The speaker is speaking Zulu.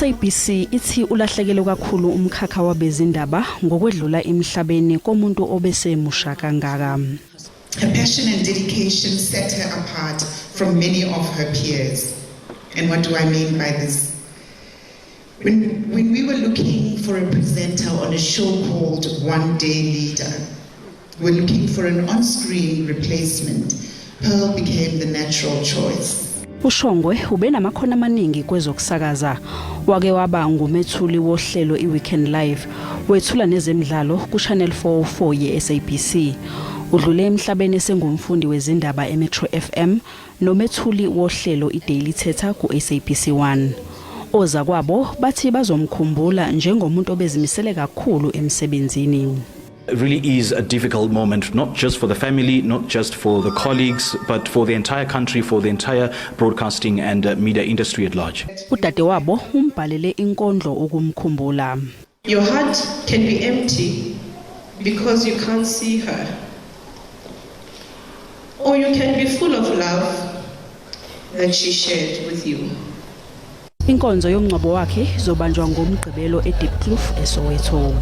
SABC ithi ulahlekelwe kakhulu umkhakha wabezindaba ngokwedlula emhlabeni komuntu obesemusha kangaka. Her passion and dedication set her apart from many of her peers. And what do I mean by this? When we were looking for a presenter on a show called One Day Leader, we were looking for an on-screen replacement. Pearl became the natural choice. UShongwe ubenamakhono amaningi kwezokusakaza. Wake waba ngumethuli wohlelo iWeekend Live, wethula nezemidlalo kuChannel 404 yeSABC. Udlule emhlabeni esengumfundi wezindaba eMefro FM, nomethuli wohlelo iDaily Theatre kuSABC 1. Ozakwabo bathi bazomkhumbula njengomuntu obezimisele kakhulu emsebenzini. It really is a difficult moment, not just for the family, not just for the colleagues, but for the entire country, for the entire broadcasting and media industry at large. Udadewabo umbhalele inkondlo ukumkhumbula. Your heart can be empty because you can't see her. Or you can be full of love that she shared with you. Inkonzo yomngcwabo wakhe zobanjwa ngoMgqibelo eDeep Kloof eSoweto.